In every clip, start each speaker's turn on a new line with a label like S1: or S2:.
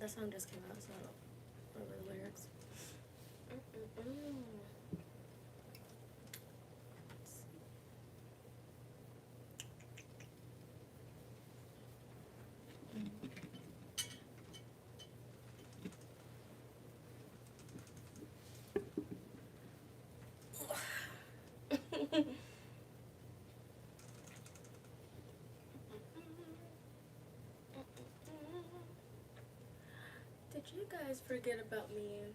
S1: That song just came out, so I don't remember the lyrics. Did you guys forget about me?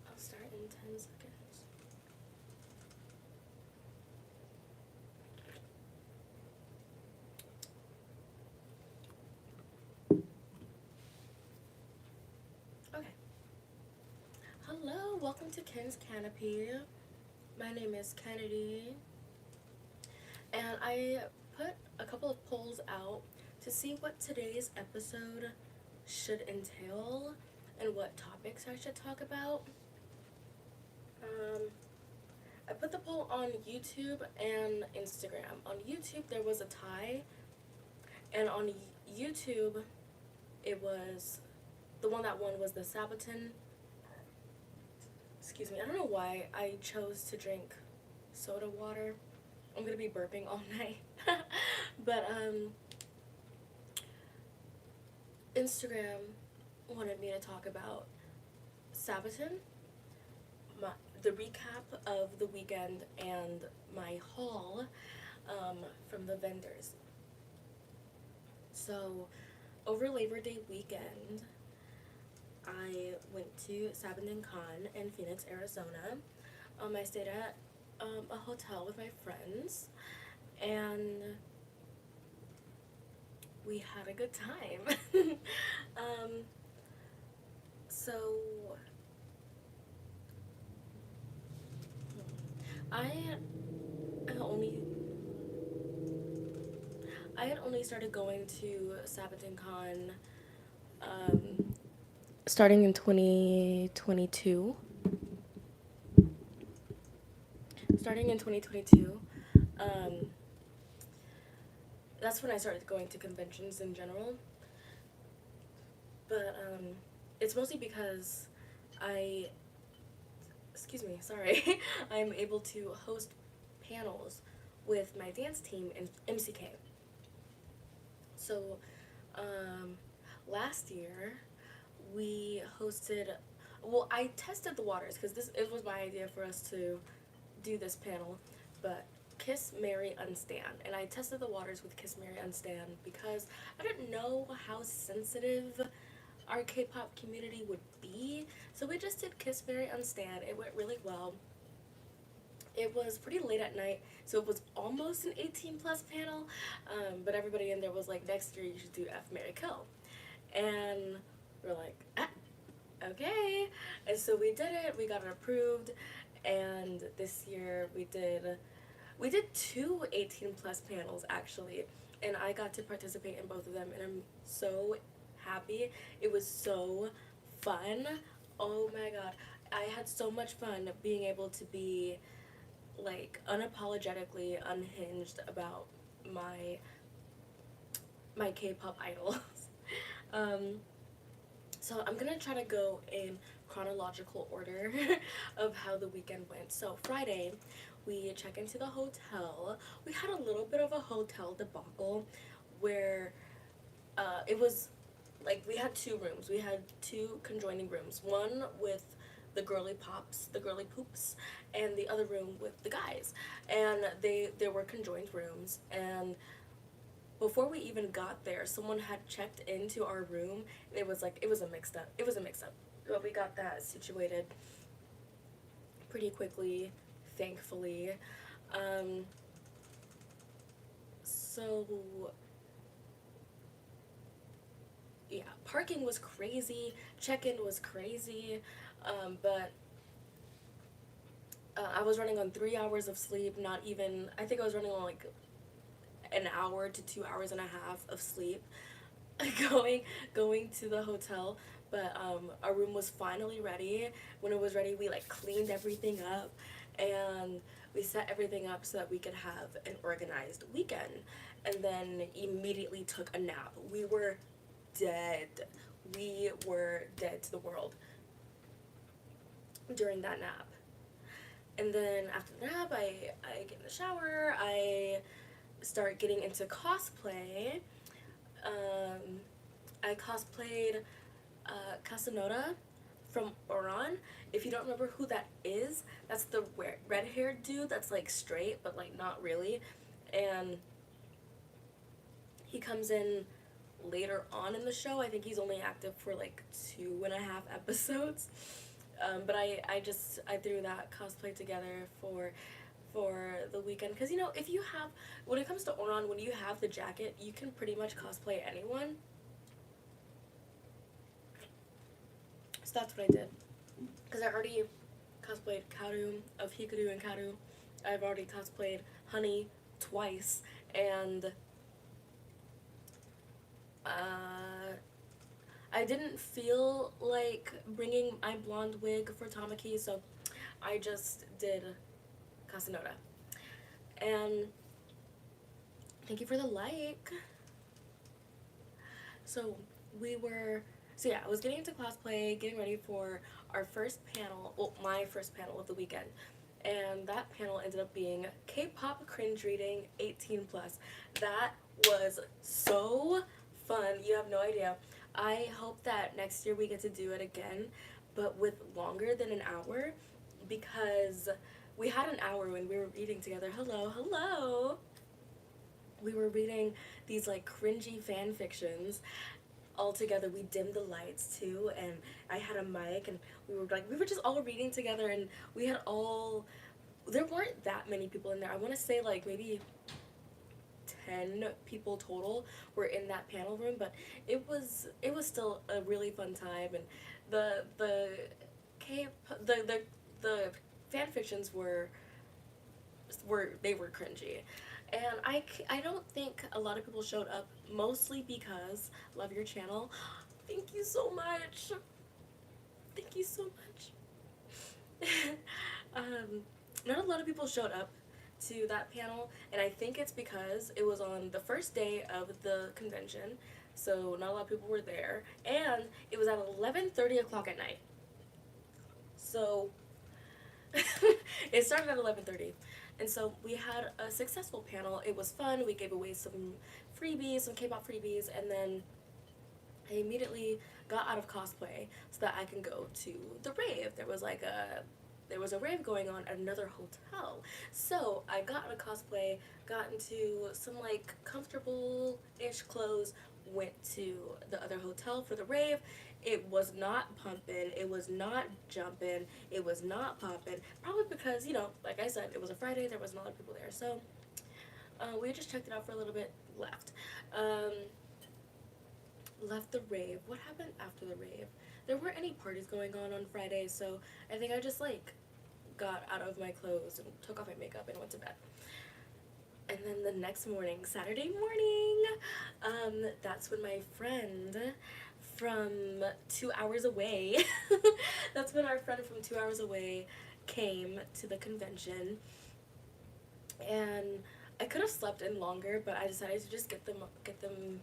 S1: I'll start in 10 seconds. Okay. Hello, welcome to Kenn's Canopy. My name is Kennedy, and I put a couple of polls out to see what today's episode should entail and what topics I should talk about. I put the poll on YouTube and Instagram. On YouTube, there was a tie, and on YouTube, it was, the one that won was the Sabaton. Excuse me, I don't know why I chose to drink soda water. I'm gonna be burping all night. But, Instagram wanted me to talk about Sabaton, the recap of the weekend, and my haul from the vendors. So, over Labor Day weekend, I went to Sabaton Con in Phoenix, Arizona. I stayed at a hotel with my friends, and we had a good time. So I had only started going to Sabaton Con starting in 2022. That's when I started going to conventions in general. But it's mostly because I'm able to host panels with my dance team in MCK. So last year we hosted, well, I tested the waters because it was my idea for us to do this panel, but Kiss, Marry, Unstand. And I tested the waters with Kiss, Marry, Unstand because I didn't know how sensitive our K-pop community would be. So we just did Kiss, Marry, Unstand. It went really well. It was pretty late at night, so it was almost an 18 plus panel, but everybody in there was like, next year you should do F, Marry, Kill. And we're like, okay. And so we did it, we got it approved, and this year we did 2 18 plus panels actually, and I got to participate in both of them, and I'm so happy. It was so fun. Oh my god. I had so much fun being able to be like unapologetically unhinged about my K-pop idols. So I'm gonna try to go in chronological order of how the weekend went. So Friday, we check into the hotel. We had a little bit of a hotel debacle where it was like we had 2 rooms. We had 2 conjoining rooms. One with the girly poops, and the other room with the guys. And there were conjoined rooms, and before we even got there, someone had checked into our room, and it was a mix up. But we got that situated pretty quickly, thankfully. So yeah, parking was crazy, check-in was crazy, but I was running on 3 hours of sleep, not even, I think I was running on like an hour to 2 hours and a half of sleep. going going to the hotel, but our room was finally ready. When it was ready, we like cleaned everything up, and we set everything up so that we could have an organized weekend, and then immediately took a nap. We were dead. We were dead to the world during that nap. And then after the nap, I get in the shower, I start getting into cosplay. um, I cosplayed Casanova from Oran. If you don't remember who that is, that's the red haired dude that's like straight, but like not really. And he comes in later on in the show. I think he's only active for like 2.5 episodes. But I threw that cosplay together for the weekend, because you know, if you have, when it comes to Oran, when you have the jacket, you can pretty much cosplay anyone. So that's what I did, because I already cosplayed Karu of Hikaru and Karu. I've already cosplayed Honey twice, and I didn't feel like bringing my blonde wig for Tamaki, so I just did Casanova. And thank you for the like. So yeah, I was getting into cosplay, getting ready for our first panel, well, my first panel of the weekend. And that panel ended up being K-pop cringe reading 18 plus. That was so fun. You have no idea. I hope that next year we get to do it again, but with longer than an hour, because we had an hour when we were reading together. Hello, hello. We were reading these like cringy fan fictions all together. We dimmed the lights too, and I had a mic, and we were just all reading together, and we had all, there weren't that many people in there. I want to say like maybe 10 people total were in that panel room, but it was still a really fun time. And the K the fan fictions were cringy, and I don't think a lot of people showed up, mostly because love your channel. Thank you so much. Thank you so much. Not a lot of people showed up to that panel, and I think it's because it was on the first day of the convention, so not a lot of people were there, and it was at 11:30 o'clock at night. So it started at 11:30, and so we had a successful panel. It was fun. We gave away some freebies, some K-pop freebies, and then I immediately got out of cosplay so that I can go to the rave. There was a rave going on at another hotel. So I got out of cosplay, got into some like comfortable-ish clothes, went to the other hotel for the rave. It was not pumping, it was not jumping, it was not popping. Probably because, you know, like I said, it was a Friday, there wasn't a lot of people there. So we just checked it out for a little bit, left. Left the rave. What happened after the rave? There weren't any parties going on Friday, so I think I just like got out of my clothes and took off my makeup and went to bed. And then the next morning, Saturday morning, that's when my friend from 2 hours away, that's when our friend from 2 hours away came to the convention. And I could have slept in longer, but I decided to just get them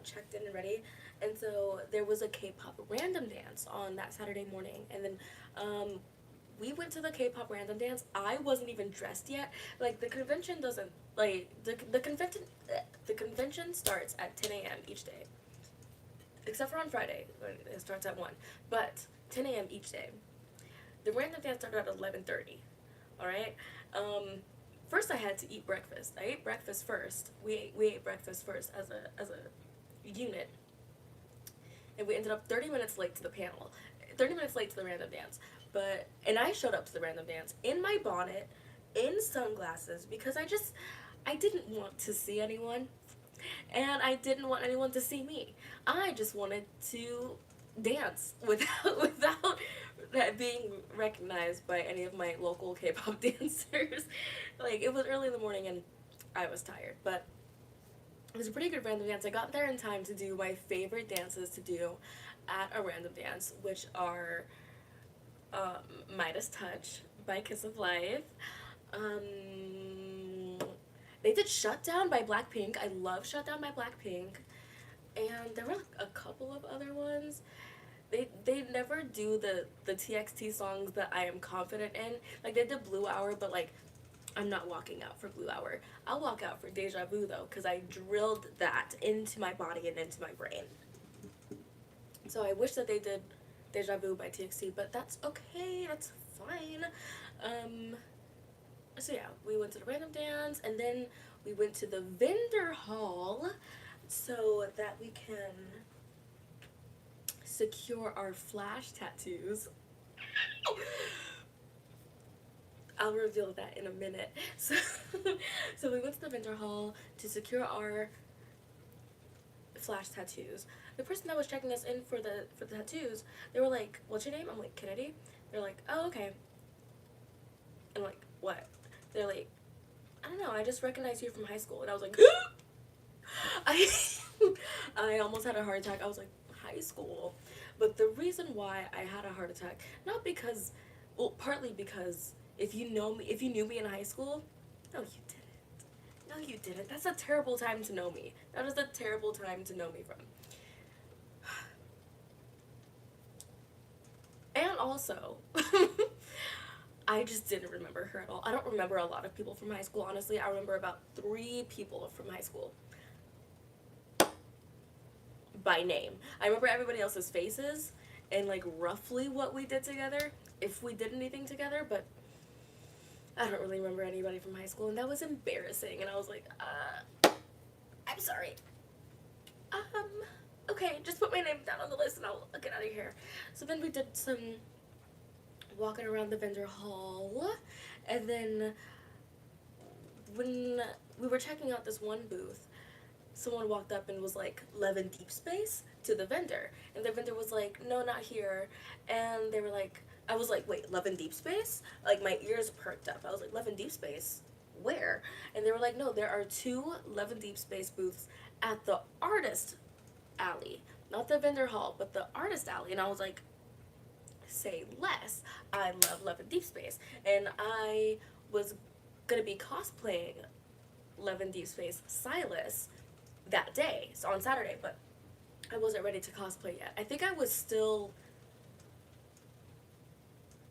S1: checked in and ready. And so there was a K-pop random dance on that Saturday morning, and then we went to the K-pop random dance. I wasn't even dressed yet. Like, the convention doesn't, like, the convention starts at 10 a.m. each day, except for on Friday when it starts at 1, but 10 a.m. each day. The random dance started at 11:30. All right. First I had to eat breakfast. I ate breakfast first. We ate breakfast first as a unit, and we ended up 30 minutes late to the panel, 30 minutes late to the random dance. And I showed up to the random dance in my bonnet, in sunglasses, because I didn't want to see anyone, and I didn't want anyone to see me. I just wanted to dance without that being recognized by any of my local K-pop dancers. Like, it was early in the morning and I was tired, but It was a pretty good random dance. I got there in time to do my favorite dances to do at a random dance, which are Midas Touch by Kiss of Life. Um, they did Shutdown by Blackpink. I love Shutdown by Blackpink. And there were like a couple of other ones. They never do the TXT songs that I am confident in. Like they did Blue Hour, but like I'm not walking out for Blue Hour. I'll walk out for Deja Vu though, because I drilled that into my body and into my brain. So I wish that they did Deja Vu by TXT, but that's okay. That's fine. Um, so yeah, we went to the random dance, and then we went to the vendor hall so that we can secure our flash tattoos. I'll reveal that in a minute. So, so we went to the vendor hall to secure our flash tattoos. The person that was checking us in for the tattoos, they were like, "What's your name?" I'm like, "Kennedy." They're like, "Oh, okay." I'm like, "What?" They're like, "I don't know. I just recognize you from high school." And I was like, I I almost had a heart attack. I was like, high school. But the reason why I had a heart attack, not because, well, partly because if you knew me in high school, no, you didn't. No, you didn't. That's a terrible time to know me. That is a terrible time to know me from. And also, I just didn't remember her at all. I don't remember a lot of people from high school, honestly. I remember about 3 people from high school by name. I remember everybody else's faces and like roughly what we did together, if we did anything together, but I don't really remember anybody from high school, and that was embarrassing. And I was like, I'm sorry. Okay, just put my name down on the list and I'll get out of here. So then we did some walking around the vendor hall, and then when we were checking out this one booth, someone walked up and was like, "Levin Deep Space?" to the vendor. And the vendor was like, "No, not here." And they were like, I was like, "Wait, Levin Deep Space?" Like my ears perked up. I was like, "Levin Deep Space? Where?" And they were like, "No, there are 2 Levin Deep Space booths at the artist alley. Not the vendor hall, but the artist alley." And I was like, say less. I love Levin Deep Space. And I was gonna be cosplaying Levin Deep Space Silas that day, so on Saturday, but I wasn't ready to cosplay yet. I think I was still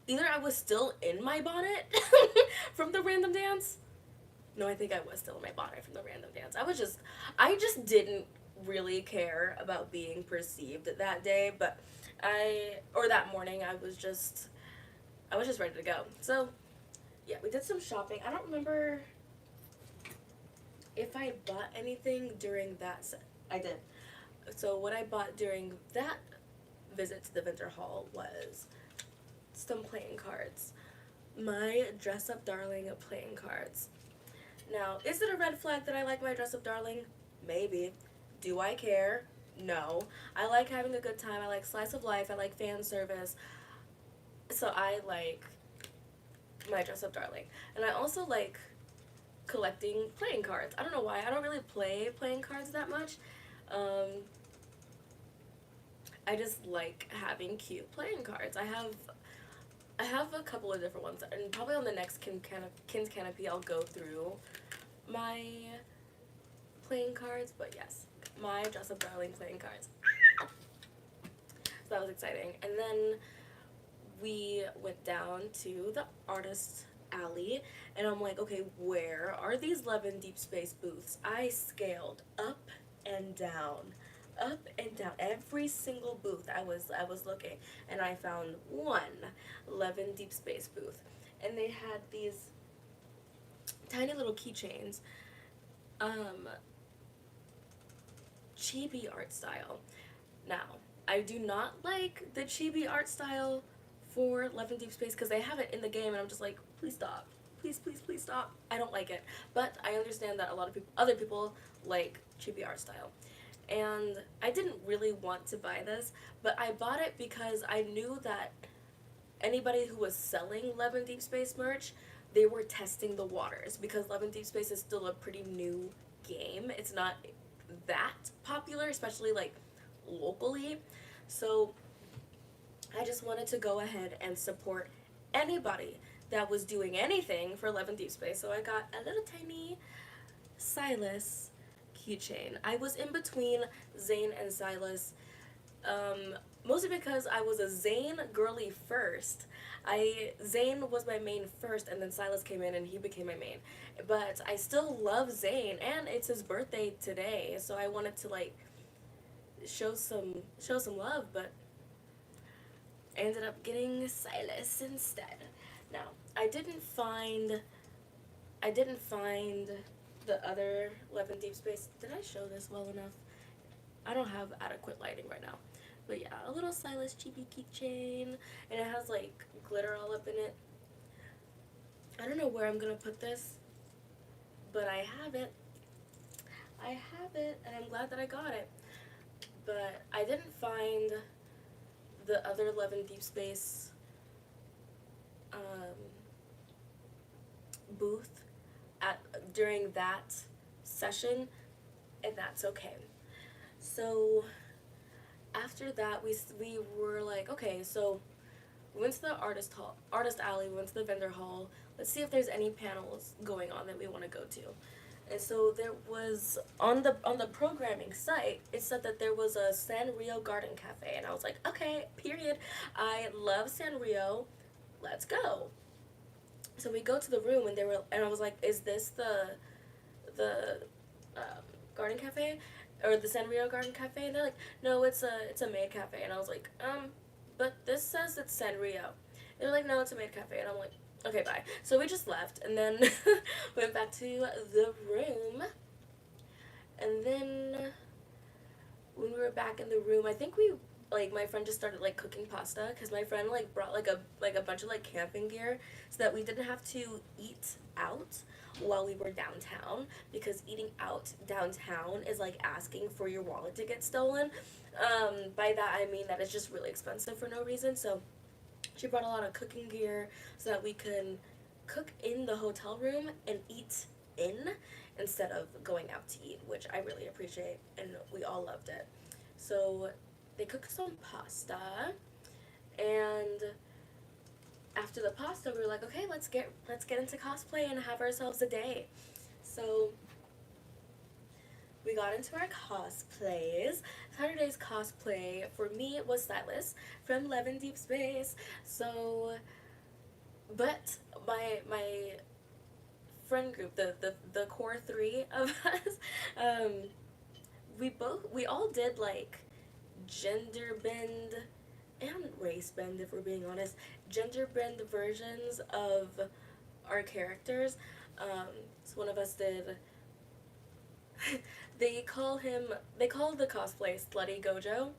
S1: either I was still in my bonnet from the random dance. No, I think I was still in my bonnet from the random dance. I just didn't really care about being perceived that day, but that morning, I was just ready to go. So, yeah, we did some shopping. I don't remember if I bought anything during that I did. So what I bought during that visit to the vendor hall was some playing cards. My Dress Up Darling playing cards. Now, is it a red flag that I like my Dress Up Darling? Maybe. Do I care? No. I like having a good time. I like slice of life. I like fan service. So I like my Dress Up Darling. And I also like collecting playing cards. I don't know why. I don't really play playing cards that much. I just like having cute playing cards. I have a couple of different ones, and probably on the next Kenn's Canopy I'll go through my playing cards, but yes, my Dress Up Darling playing cards. So that was exciting. And then we went down to the artist alley, and I'm like, okay, where are these Levin Deep Space booths? I scaled up and down, every single booth. I was looking, and I found one Levin Deep Space booth, and they had these tiny little keychains, chibi art style. Now, I do not like the chibi art style for Levin Deep Space because they have it in the game, and I'm just like, please stop. Please stop. I don't like it. But I understand that a lot of other people like chibi art style. And I didn't really want to buy this, but I bought it because I knew that anybody who was selling Levin Deep Space merch, they were testing the waters because Levin Deep Space is still a pretty new game. It's not that popular, especially like locally. So I just wanted to go ahead and support anybody that was doing anything for 11 Deep Space. So I got a little tiny Silas keychain. I was in between Zane and Silas, um, mostly because I was a Zane girly first. Zane was my main first, and then Silas came in and he became my main. But I still love Zane, and it's his birthday today, so I wanted to like show some love. But I ended up getting Silas instead. Now I didn't find the other 11 Deep Space. Did I show this well enough? I don't have adequate lighting right now. But yeah, a little Silas chibi keychain, and it has like glitter all up in it. I don't know where I'm gonna put this, but I have it. I have it, and I'm glad that I got it. But I didn't find the other 11 Deep Space um, booth during that session, and that's okay. So after that, we were like, okay, so we went to the artist alley. We went to the vendor hall. Let's see if there's any panels going on that we want to go to. And so there was on the programming site. It said that there was a Sanrio Garden Cafe, and I was like, okay, period. I love Sanrio. Let's go. So we go to the room, and I was like, is this the garden cafe or the Sanrio Garden Cafe? And they're like, no, it's a maid cafe. And I was like, but this says it's Sanrio. They're like, no, it's a maid cafe. And I'm like, okay, bye. So we just left, and then went back to the room. And then when we were back in the room, I think my friend just started like cooking pasta, because my friend like brought like a bunch of like camping gear so that we didn't have to eat out while we were downtown, because eating out downtown is like asking for your wallet to get stolen. By that I mean that it's just really expensive for no reason. So she brought a lot of cooking gear so that we can cook in the hotel room and eat in instead of going out to eat, which I really appreciate, and we all loved it. So they cooked some pasta, and after the pasta we were like, okay, let's get into cosplay and have ourselves a day. So we got into our cosplays. Saturday's cosplay for me was Silas from 11 Deep Space. So, but my friend group, the core three of us, we all did like gender bend and race bend, if we're being honest, gender bend versions of our characters. So one of us did. They call the cosplay Slutty Gojo,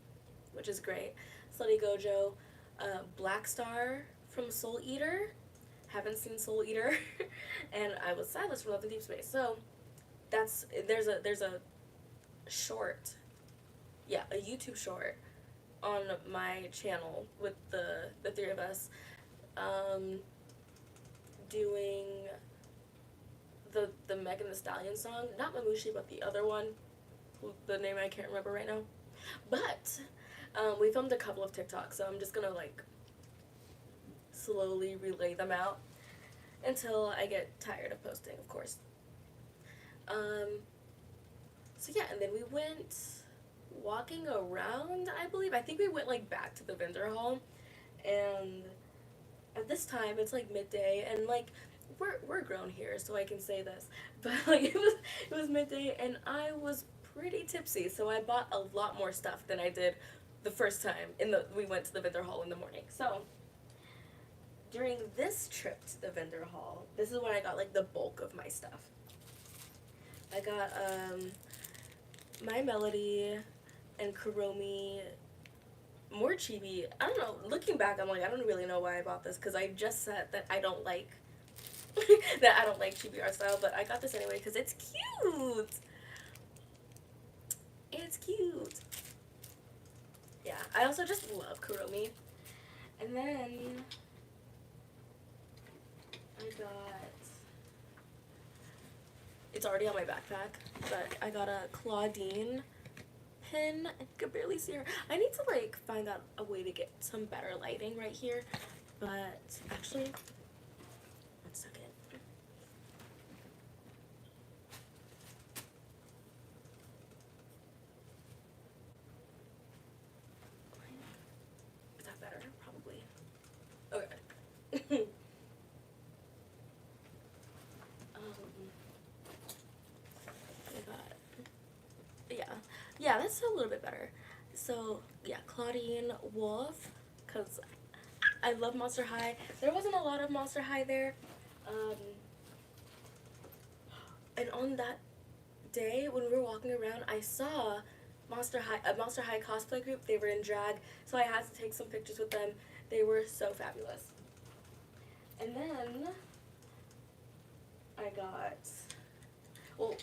S1: which is great. Slutty Gojo, Black Star from Soul Eater. Haven't seen Soul Eater, and I was Silas from Love and Deep Space. So there's a short, yeah, a YouTube short on my channel with the three of us, doing the Megan Thee Stallion song, not Mamushi, but the other one, the name I can't remember right now. But we filmed a couple of TikToks, so I'm just gonna like slowly relay them out until I get tired of posting, of course. So yeah, and then we went walking around, I believe. I think we went like back to the vendor hall, and at this time it's like midday, and like we're grown here, so I can say this, but like it was midday, and I was pretty tipsy, so I bought a lot more stuff than I did the first time we went to the vendor hall in the morning. So during this trip to the vendor hall, this is when I got like the bulk of my stuff. I got My Melody and Kuromi, more chibi. I don't know, looking back I'm like, I don't really know why I bought this, because I just said that I don't like that I don't like chibi art style, but I got this anyway because it's cute. It's cute. Yeah, I also just love Kuromi. And then I got It's already on my backpack, but I got a Claudine pin. I could barely see her. I need to like find out a way to get some better lighting right here. But actually, 1 second. Is that better? Probably. Okay. I got, yeah, yeah, that's a little bit better. So yeah, Claudine Wolf, cause I love Monster High. There wasn't a lot of Monster High there, um, and on that day when we were walking around, I saw a Monster High cosplay group. They were in drag, so I had to take some pictures with them. They were so fabulous. And then I got, well,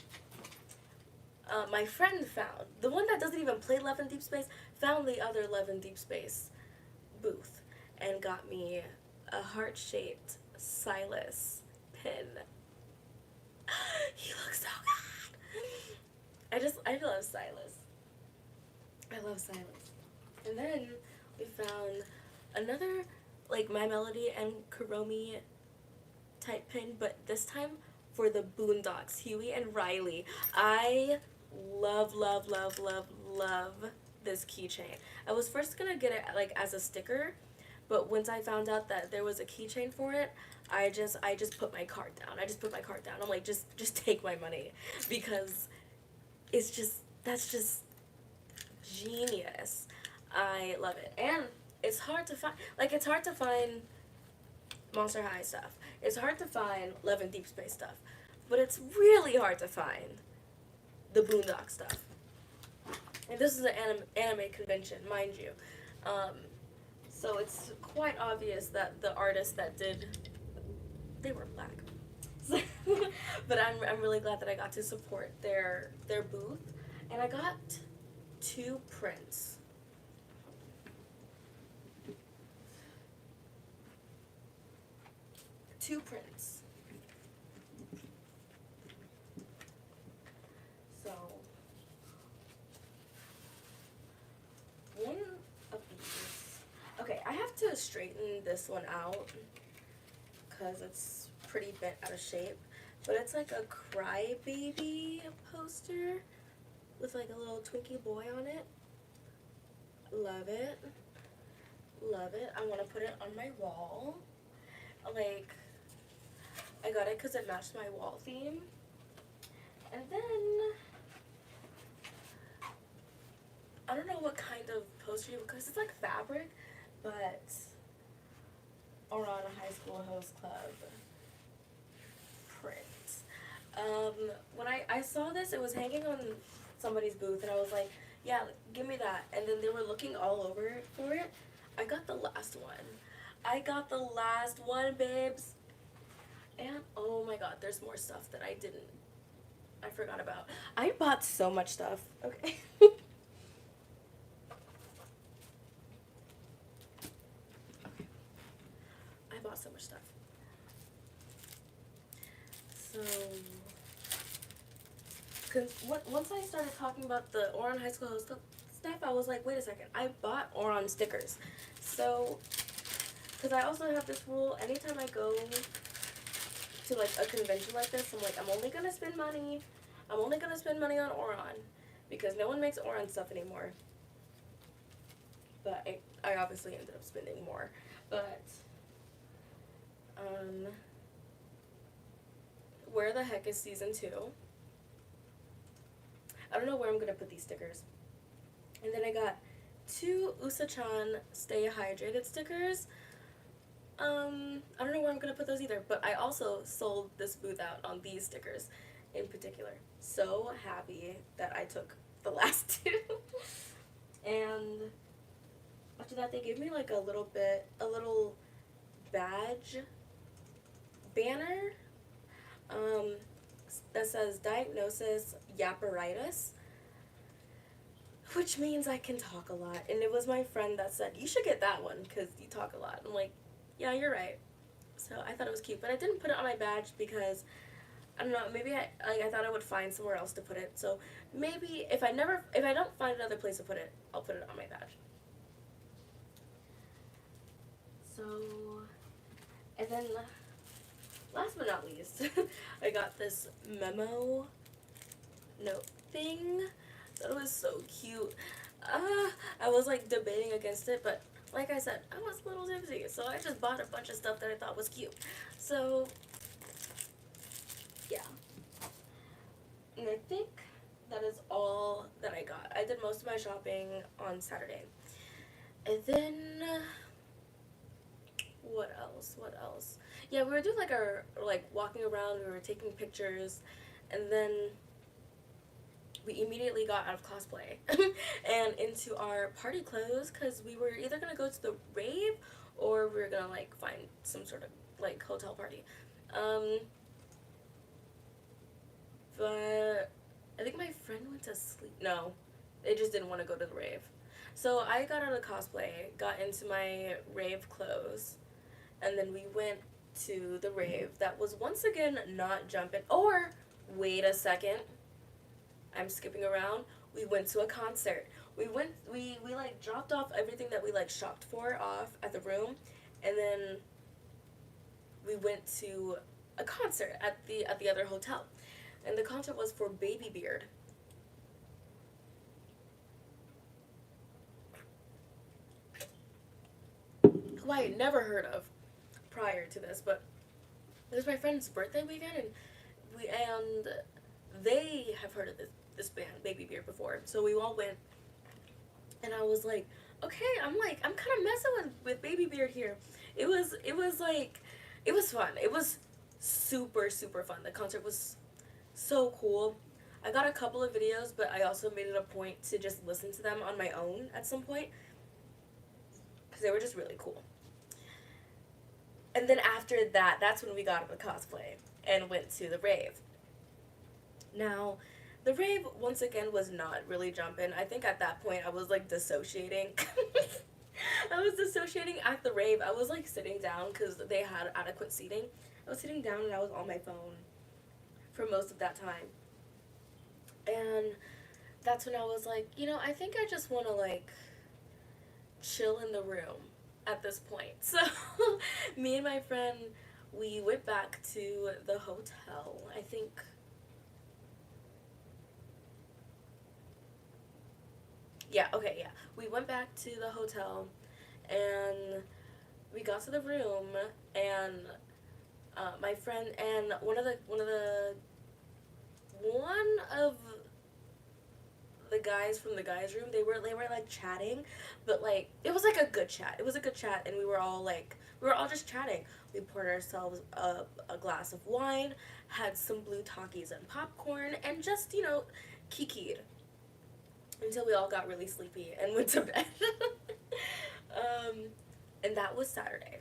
S1: my friend found, the one that doesn't even play Love in Deep Space, found the other Love in Deep Space booth and got me a heart-shaped Silas pin. He looks so good. I love Silas. I love Silas. And then we found another, like, My Melody and Kuromi type pin, but this time for the Boondocks, Huey and Riley. I love, love, love, love, love this keychain. I was first gonna get it like as a sticker, but once I found out that there was a keychain for it, I just put my card down. I just put my card down. I'm like, just take my money, because that's just genius. I love it. And it's hard to find, like, it's hard to find Monster High stuff. It's hard to find Love and Deep Space stuff. But it's really hard to find the Boondock stuff. And this is an anime convention, mind you. So it's quite obvious that the artists that did, they were black. But I'm really glad that I got to support their booth. And I got 2 prints. Two prints. So, one of these. Okay, I have to straighten this one out because it's pretty bent out of shape. But it's like a crybaby poster with like a little Twinkie boy on it. Love it. Love it. I want to put it on my wall. Like, I got it because it matched my wall theme. And then, I don't know what kind of poster, because it's like fabric, but Aurora High School Host Club print. When I saw this, it was hanging on somebody's booth, and I was like, yeah, give me that. And then they were looking all over for it. I got the last one. I got the last one, babes. And oh my god, there's more stuff that I forgot about. I bought so much stuff. Okay. I bought so much stuff. So, once I started talking about the Oron High School Host stuff, I was like, wait a second, I bought Oron stickers. So, because I also have this rule, anytime I go to like a convention like this, I'm like, I'm only gonna spend money on Oron, because no one makes Oron stuff anymore. But I obviously ended up spending more. But where the heck is season 2? I don't know where I'm gonna put these stickers. And then I got 2 Usa-chan Stay Hydrated stickers. I don't know where I'm gonna put those either, but I also sold this booth out on these stickers in particular. So happy that I took the last 2. And after that, they gave me like a little badge banner that says diagnosis yaparitis, which means I can talk a lot. And it was my friend that said, you should get that one because you talk a lot. I'm like, yeah, you're right. So I thought it was cute, but I didn't put it on my badge because I don't know, maybe I thought I would find somewhere else to put it. So maybe if I don't find another place to put it, I'll put it on my badge. So, and then last but not least, I got this memo note thing that was so cute. I was like debating against it, but like I said, I was a little tipsy, so I just bought a bunch of stuff that I thought was cute. So, yeah. And I think that is all that I got. I did most of my shopping on Saturday. And then, what else? What else? Yeah, we were doing like our, like walking around, we were taking pictures, and then we immediately got out of cosplay and into our party clothes because we were either gonna go to the rave or we were gonna like find some sort of like hotel party. Um, but I think my friend went to sleep. No, they just didn't want to go to the rave. So I got out of cosplay, got into my rave clothes, and then we went to the rave that was once again not jumping. Or, wait a second, I'm skipping around. We went to a concert. We like dropped off everything that we like shopped for off at the room, and then we went to a concert at the other hotel. And the concert was for Baby Beard. Who I had never heard of prior to this, but it was my friend's birthday weekend, and they have heard of this band, Baby Beard, before. So we all went, and I was like, okay, I'm kind of messing with Baby Beard here. It was fun. It was super super fun. The concert was so cool. I got a couple of videos, but I also made it a point to just listen to them on my own at some point because they were just really cool. And then after that, that's when we got into cosplay and went to the rave. Now, the rave, once again, was not really jumping. I think at that point I was like dissociating. I was dissociating at the rave. I was like sitting down because they had adequate seating. I was sitting down and I was on my phone for most of that time. And that's when I was like, I think I just want to like chill in the room at this point. So me and my friend, we went back to the hotel. I think we went back to the hotel and we got to the room, and my friend and one of the guys from the guys room, they were like chatting, but like it was like a good chat. It was a good chat, and we were all just chatting. We poured ourselves a glass of wine, had some blue Takis and popcorn, and just kikied until we all got really sleepy and went to bed. um, and that was Saturday.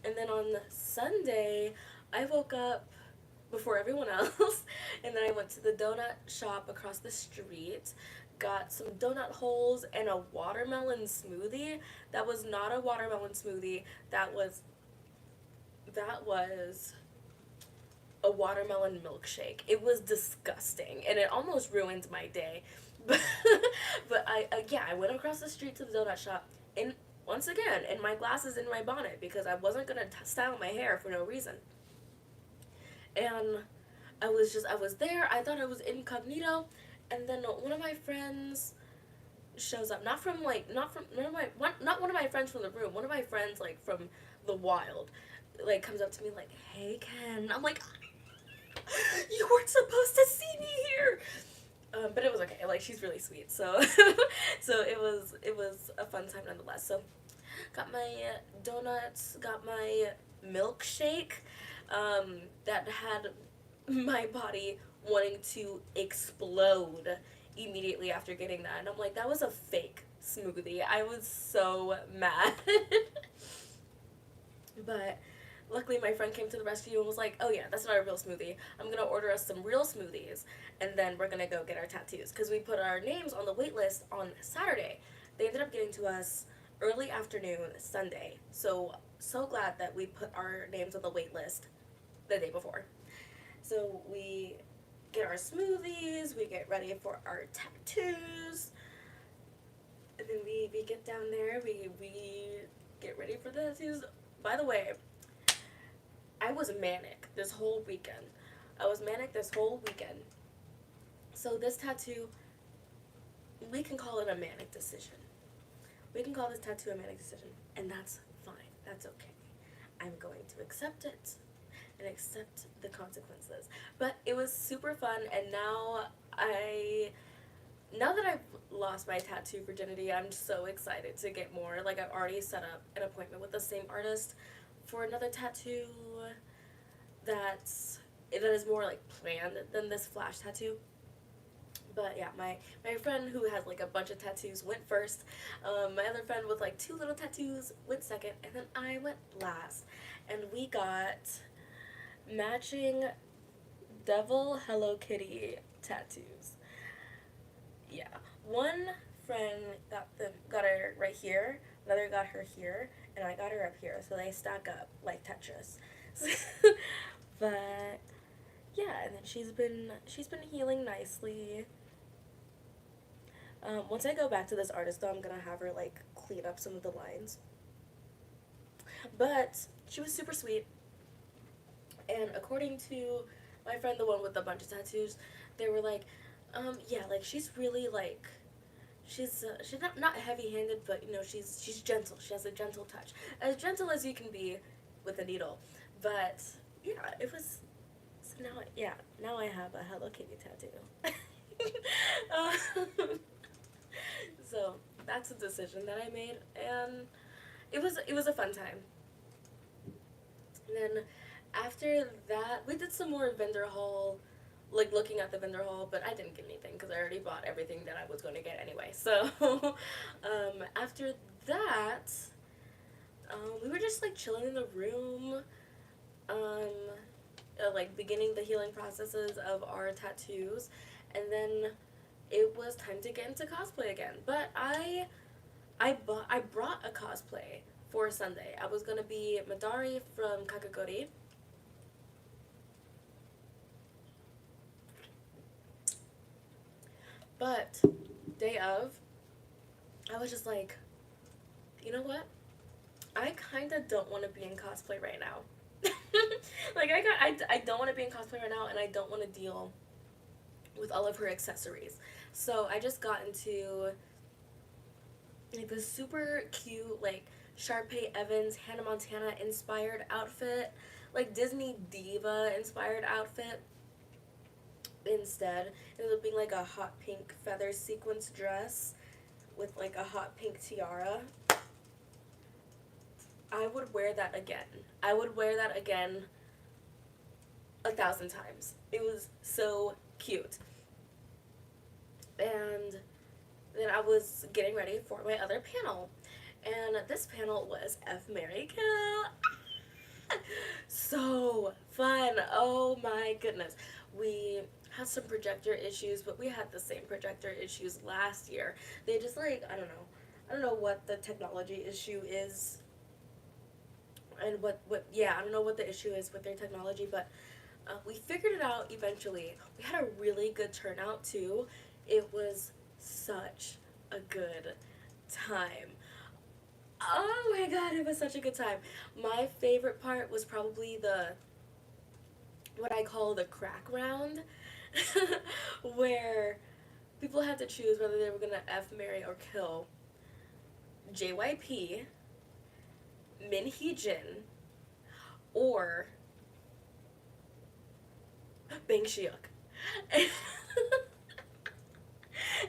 S1: And then on Sunday, I woke up before everyone else, and then I went to the donut shop across the street, got some donut holes and a watermelon smoothie. That was not a watermelon smoothie. That was a watermelon milkshake. It was disgusting, and it almost ruined my day. But I went across the street to the donut shop, and once again, in my glasses and my bonnet, because I wasn't gonna style my hair for no reason. And I was there. I thought I was incognito, and then one of my friends shows up. Not one of my friends from the room. One of my friends like from the wild, like comes up to me like, "Hey, Ken." I'm like, "You weren't supposed to see me here." But it was okay. Like, she's really sweet, so so it was a fun time nonetheless. So got my donuts, got my milkshake, that had my body wanting to explode immediately after getting that, and I'm like, that was a fake smoothie. I was so mad. But luckily my friend came to the rescue and was like, oh yeah, that's not a real smoothie. I'm gonna order us some real smoothies, and then we're gonna go get our tattoos, because we put our names on the wait list on Saturday. They ended up getting to us early afternoon Sunday, so glad that we put our names on the wait list the day before. So we get our smoothies, we get ready for our tattoos, and then we get down there, we get ready for the tattoos. By the way, I was manic this whole weekend. I was manic this whole weekend. So this tattoo, we can call it a manic decision. We can call this tattoo a manic decision, and that's fine. That's okay. I'm going to accept it and accept the consequences. But it was super fun, and now that I've lost my tattoo virginity, I'm so excited to get more. Like, I've already set up an appointment with the same artist for another tattoo that is more like planned than this flash tattoo. But yeah, my friend who has like a bunch of tattoos went first. My other friend with like 2 little tattoos went second, and then I went last. And we got matching devil Hello Kitty tattoos. Yeah, one friend got her right here, another got her here, and I got her up here. So they stack up like Tetris. But yeah, and then she's been healing nicely. Once I go back to this artist, though, I'm gonna have her like clean up some of the lines. But she was super sweet, and according to my friend, the one with a bunch of tattoos, they were like, yeah, like she's really like, she's not heavy-handed, but you know she's gentle. She has a gentle touch, as gentle as you can be with a needle. But yeah, it was. So now I have a Hello Kitty tattoo. um, so that's a decision that I made, and it was a fun time. And then after that, we did some more vendor haul, like looking at the vendor haul, but I didn't get anything because I already bought everything that I was going to get anyway. So after that, we were just like chilling in the room, like beginning the healing processes of our tattoos, and then it was time to get into cosplay again. But I brought a cosplay for Sunday. I was gonna be Madari from Kakagori. But day of, I was just like, you know what? I kind of don't want to be in cosplay right now. Like I don't want to be in cosplay right now, and I don't want to deal with all of her accessories. So I just got into like this super cute like Sharpay Evans Hannah Montana inspired outfit, like Disney diva inspired outfit. Instead, it ended up being like a hot pink feather sequence dress with like a hot pink tiara. I would wear that again. I would wear that again 1,000 times. It was so cute. And then I was getting ready for my other panel. And this panel was F, Marry, Kill. So fun. Oh my goodness. We had some projector issues, but we had the same projector issues last year. They just like, I don't know what the technology issue is, and I don't know what the issue is with their technology, but we figured it out eventually. We had a really good turnout too. It was such a good time. Oh my god, it was such a good time. My favorite part was probably what I call the crack round, where people had to choose whether they were gonna F, marry, or kill JYP, Min Hee Jin, or Bang Shiuk.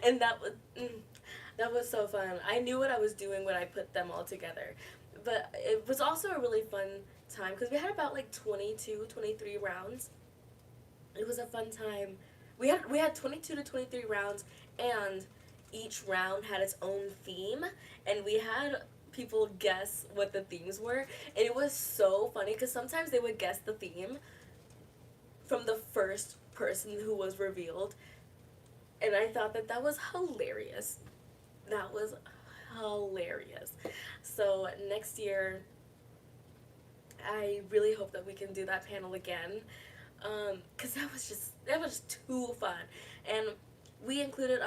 S1: And that was so fun. I knew what I was doing when I put them all together. But it was also a really fun time because we had about like 22, 23 rounds. It was a fun time. We had 22 to 23 rounds, and each round had its own theme, and we had people guess what the themes were, and it was so funny because sometimes they would guess the theme from the first person who was revealed, and I thought that was hilarious. That was hilarious. So next year, I really hope that we can do that panel again. Cause that was just too fun, and we included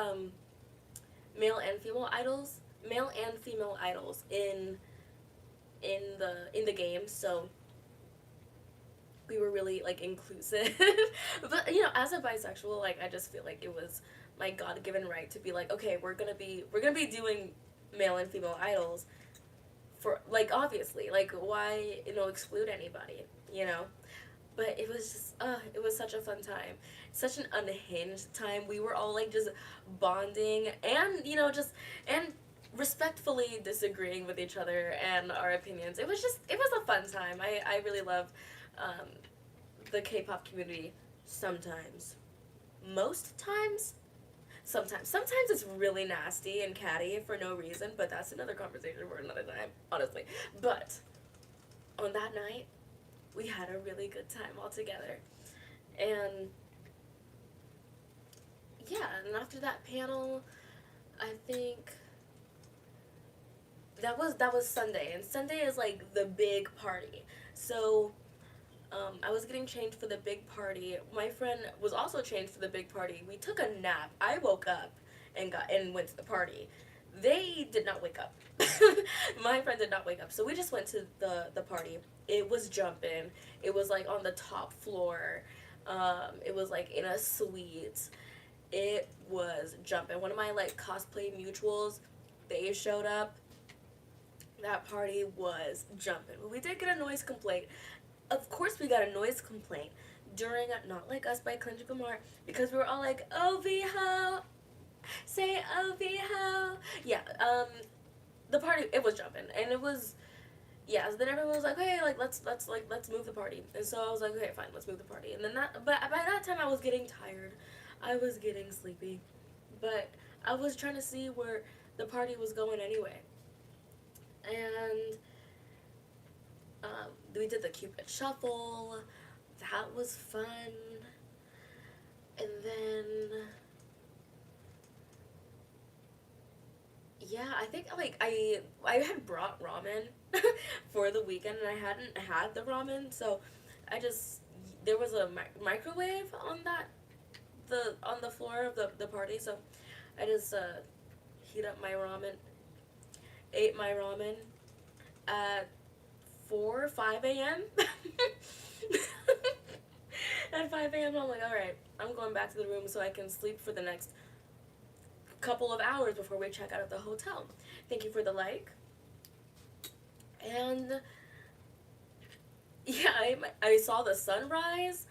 S1: male and female idols, male and female idols in the game, so we were really like inclusive. But you know, as a bisexual, like I just feel like it was my God given right to be like, okay, we're gonna be doing male and female idols for like obviously like why exclude anybody, you know. But it was just it was such a fun time, such an unhinged time. We were all like just bonding and just and respectfully disagreeing with each other and our opinions. It was a fun time. I really love um, the K-pop community sometimes. Most times, sometimes it's really nasty and catty for no reason, but that's another conversation for another time, honestly. But on that night, we had a really good time all together. And yeah, and after that panel, I think that was Sunday, and Sunday is like the big party. So I was getting changed for the big party. My friend was also changed for the big party. We took a nap. I woke up and went to the party. They did not wake up. My friend did not wake up. So we just went to the party. It was jumping. It was like on the top floor. It was like in a suite. It was jumping. One of my like cosplay mutuals, they showed up. That party was jumping. But we did get a noise complaint. Of course we got a noise complaint during Not Like Us by Kendrick Lamar because we were all like, "OVHO, say OVHO." Yeah, the party, it was jumping, and it was, yeah, so then everyone was like, "Hey, like let's move the party." And so I was like, "Okay, fine, let's move the party." And then but by that time I was getting tired. I was getting sleepy. But I was trying to see where the party was going anyway. And we did the Cupid Shuffle. That was fun. And then, yeah, I think like I had brought ramen for the weekend, and I hadn't had the ramen, so there was a microwave on on the floor of the party, so I just heat up my ramen, ate my ramen at 5 a.m. At 5 a.m. I'm like, all right, I'm going back to the room so I can sleep for the next couple of hours before we check out of the hotel. Thank you for the like. And yeah, I saw the sunrise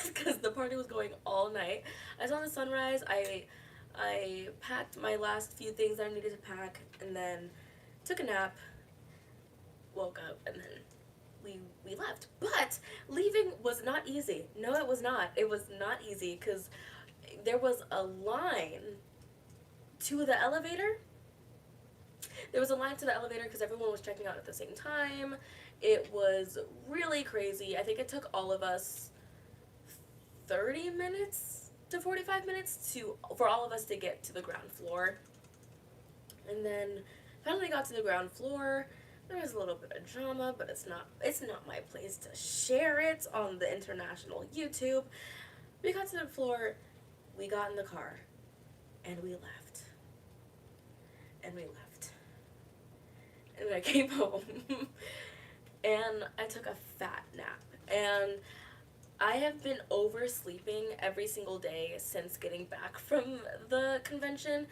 S1: because the party was going all night. I saw the sunrise. I packed my last few things that I needed to pack, and then took a nap, woke up, and then we left. But leaving was not easy. No, it was not. It was not easy because there was a line to the elevator. There was a line to the elevator because everyone was checking out at the same time. It was really crazy. I think it took all of us 30 minutes to 45 minutes for all of us to get to the ground floor. And then finally got to the ground floor. There was a little bit of drama, but it's not my place to share it on the international YouTube. We got to the floor, we got in the car, and we left. And we left. And I came home. And I took a fat nap. And I have been oversleeping every single day since getting back from the convention.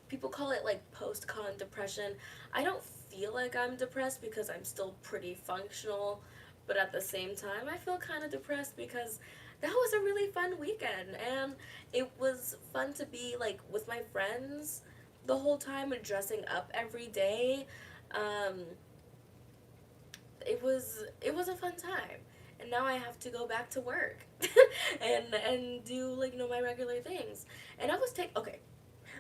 S1: People call it like post-con depression. I don't feel like I'm depressed because I'm still pretty functional, but at the same time I feel kind of depressed because that was a really fun weekend, and it was fun to be like with my friends the whole time and dressing up every day. It was a fun time. And now I have to go back to work and do like my regular things. And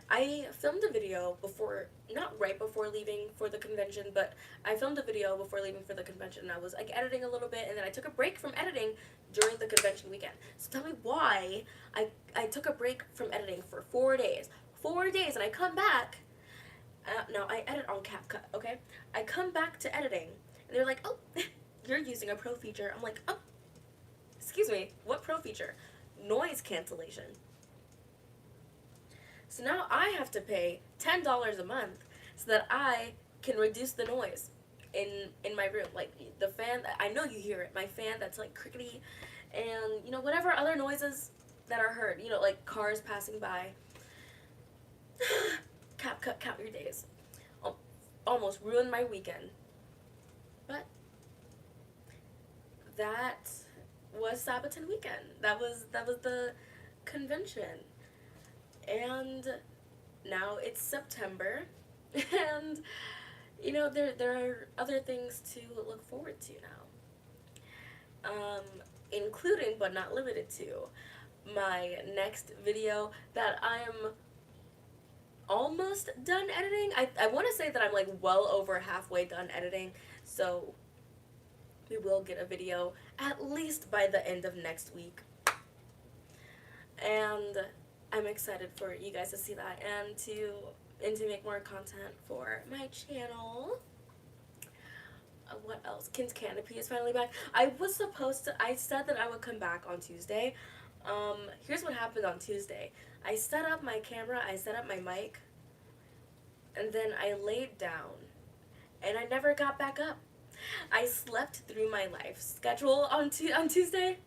S1: I filmed a video before, not right before leaving for the convention, but I filmed a video before leaving for the convention. I was like editing a little bit, and then I took a break from editing during the convention weekend. So tell me why I took a break from editing for 4 days. 4 days, and I come back. Now I edit on CapCut, okay? I come back to editing, and they're like, "Oh, you're using a pro feature." I'm like, "Oh, excuse me, what pro feature? Noise cancellation. So now I have to pay $10 a month so that I can reduce the noise in my room. Like the fan, I know you hear it. My fan that's like crickety, and you know whatever other noises that are heard. You know, like cars passing by. Count your days. Almost ruined my weekend. But that was Sabaton weekend. That was the convention. And now it's September, and you know there are other things to look forward to now, including but not limited to my next video that I'm almost done editing. I want to say that I'm like well over halfway done editing, so we will get a video at least by the end of next week. And I'm excited for you guys to see that and to make more content for my channel. What else? Kenn's Canopy is finally back. I said that I would come back on Tuesday. Here's what happened on Tuesday. I set up my camera, I set up my mic, and then I laid down, and I never got back up. I slept through my life schedule on Tuesday,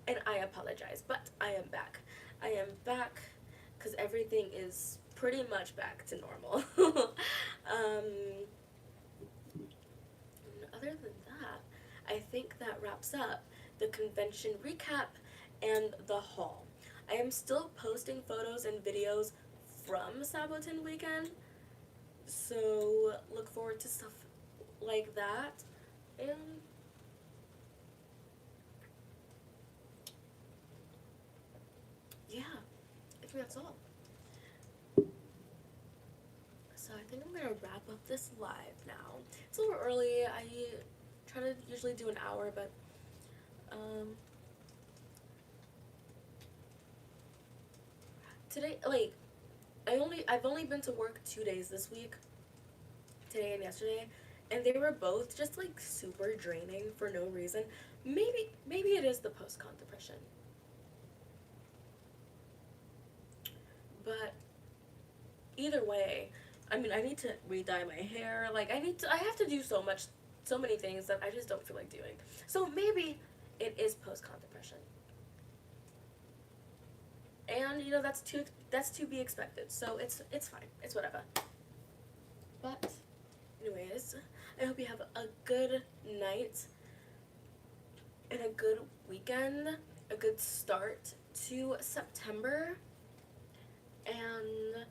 S1: and I apologize, but I am back. I am back because everything is pretty much back to normal. Other than that, I think that wraps up the convention recap and the haul. I am still posting photos and videos from Sabaton weekend, so look forward to stuff like that. And yeah, I think that's all. So I think I'm gonna wrap up this live now. It's a little early. I try to usually do an hour, but today, like, I've only been to work 2 days this week, today and yesterday, and they were both just like super draining for no reason. Maybe it is the post-con depression, but either way, I mean, I need to re-dye my hair. Like, I have to do so many things that I just don't feel like doing. So maybe it is post-con depression. And you know that's to be expected. So it's fine. It's whatever. But anyways, I hope you have a good night and a good weekend, a good start to September, and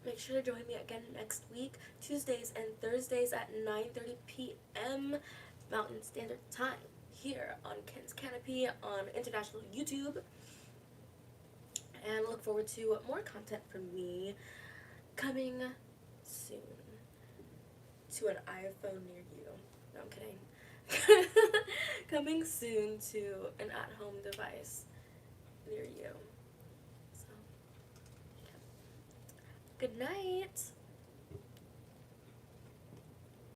S1: make sure to join me again next week, Tuesdays and Thursdays at 9:30 p.m. Mountain Standard Time, here on Kenn's Canopy on international YouTube. And look forward to more content from me coming soon to an iPhone near you. No, I'm kidding. Coming soon to an at-home device near you. So, yeah. Good night.